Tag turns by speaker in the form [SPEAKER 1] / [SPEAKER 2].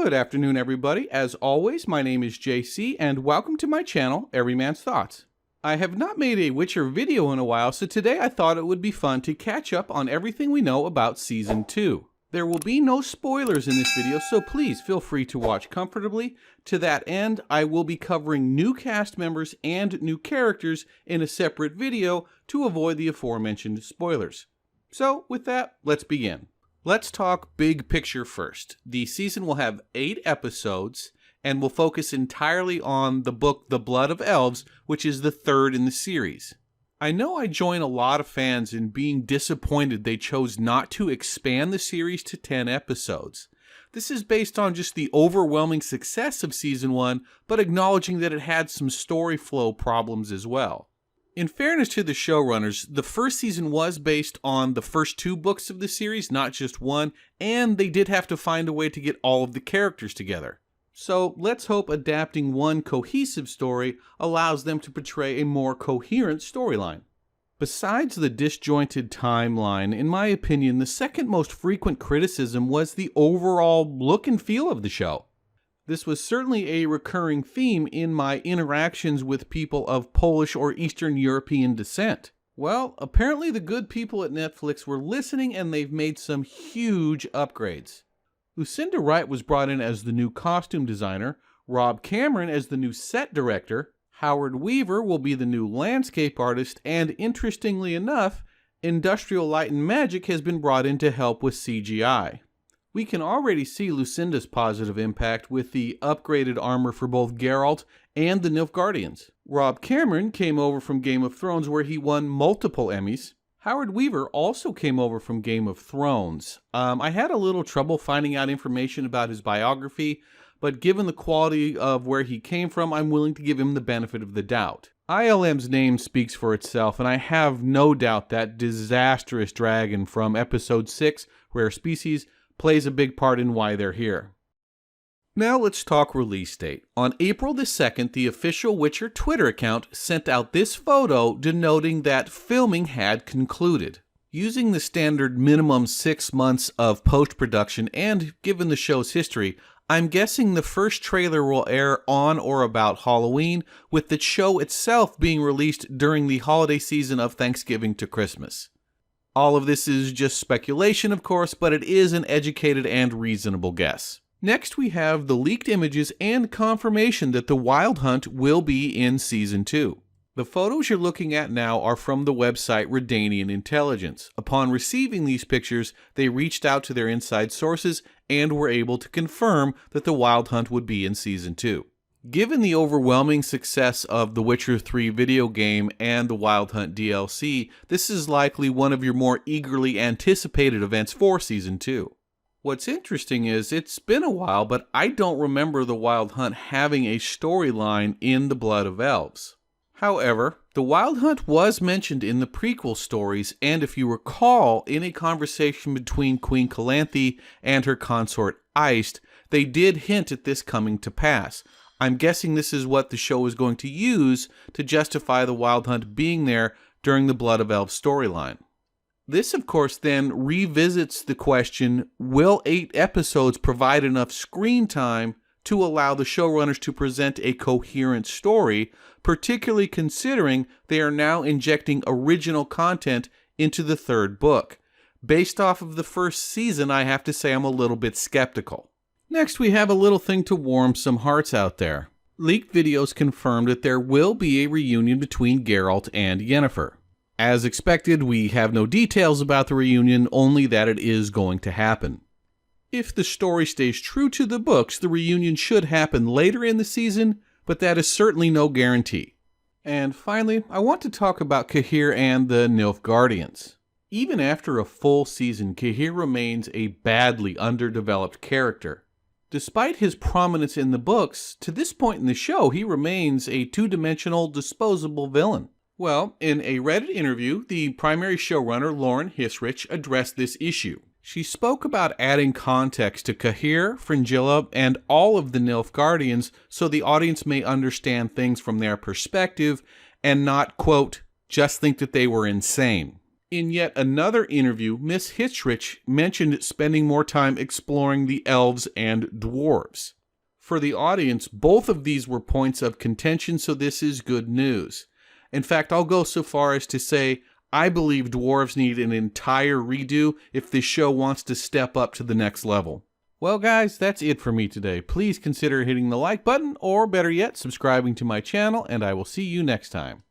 [SPEAKER 1] Good afternoon, everybody. As always, my name is JC, and welcome to my channel, Everyman's Thoughts. I have not made a Witcher video in a while, so today I thought it would be fun to catch up on everything we know about Season 2. There will be no spoilers in this video, so please feel free to watch comfortably. To that end, I will be covering new cast members and new characters in a separate video to avoid the aforementioned spoilers. So, with that, let's begin. Let's talk big picture first. The season will have 8 episodes and will focus entirely on the book The Blood of Elves, which is the third in the series. I know I join a lot of fans in being disappointed they chose not to expand the series to 10 episodes. This is based on just the overwhelming success of Season 1, but acknowledging that it had some story flow problems as well. In fairness to the showrunners, the first season was based on the first 2 books of the series, not just one, and they did have to find a way to get all of the characters together. So let's hope adapting one cohesive story allows them to portray a more coherent storyline. Besides the disjointed timeline, in my opinion, the second most frequent criticism was the overall look and feel of the show. This was certainly a recurring theme in my interactions with people of Polish or Eastern European descent. Well, apparently the good people at Netflix were listening and they've made some huge upgrades. Lucinda Wright was brought in as the new costume designer, Rob Cameron as the new set director, Howard Weaver will be the new landscape artist, and interestingly enough, Industrial Light and Magic has been brought in to help with CGI. We can already see Lucinda's positive impact with the upgraded armor for both Geralt and the Nilfgaardians. Rob Cameron came over from Game of Thrones where he won multiple Emmys. Howard Weaver also came over from Game of Thrones. I had a little trouble finding out information about his biography, but given the quality of where he came from, I'm willing to give him the benefit of the doubt. ILM's name speaks for itself, and I have no doubt that disastrous dragon from Episode 6, Rare Species, plays a big part in why they're here. Now let's talk release date. On April the 2nd, the official Witcher Twitter account sent out this photo denoting that filming had concluded. Using the standard minimum 6 months of post-production and given the show's history, I'm guessing the first trailer will air on or about Halloween, with the show itself being released during the holiday season of Thanksgiving to Christmas. All of this is just speculation, of course, but it is an educated and reasonable guess. Next, we have the leaked images and confirmation that the Wild Hunt will be in Season 2. The photos you're looking at now are from the website Redanian Intelligence. Upon receiving these pictures, they reached out to their inside sources and were able to confirm that the Wild Hunt would be in Season 2. Given the overwhelming success of the Witcher 3 video game and the Wild Hunt DLC, this is likely one of your more eagerly anticipated events for Season 2. What's interesting is, it's been a while, but I don't remember the Wild Hunt having a storyline in The Blood of Elves. However, the Wild Hunt was mentioned in the prequel stories, and if you recall, in a conversation between Queen Calanthe and her consort Iced, they did hint at this coming to pass. I'm guessing this is what the show is going to use to justify the Wild Hunt being there during the Blood of Elves storyline. This, of course, then revisits the question, will 8 episodes provide enough screen time to allow the showrunners to present a coherent story, particularly considering they are now injecting original content into the 3rd book. Based off of the first season, I have to say I'm a little bit skeptical. Next, we have a little thing to warm some hearts out there. Leaked videos confirmed that there will be a reunion between Geralt and Yennefer. As expected, we have no details about the reunion, only that it is going to happen. If the story stays true to the books, the reunion should happen later in the season, but that is certainly no guarantee. And finally, I want to talk about Cahir and the Nilfgaardians. Even after a full season, Cahir remains a badly underdeveloped character. Despite his prominence in the books, to this point in the show, he remains a two-dimensional, disposable villain. Well, in a Reddit interview, the primary showrunner, Lauren Hissrich, addressed this issue. She spoke about adding context to Cahir, Fringilla, and all of the Nilfgaardians so the audience may understand things from their perspective and not, quote, just think that they were insane. In yet another interview, Miss Hitchrich mentioned spending more time exploring the elves and dwarves. For the audience, both of these were points of contention, so this is good news. In fact, I'll go so far as to say I believe dwarves need an entire redo if this show wants to step up to the next level. Well guys, that's it for me today. Please consider hitting the like button, or better yet, subscribing to my channel, and I will see you next time.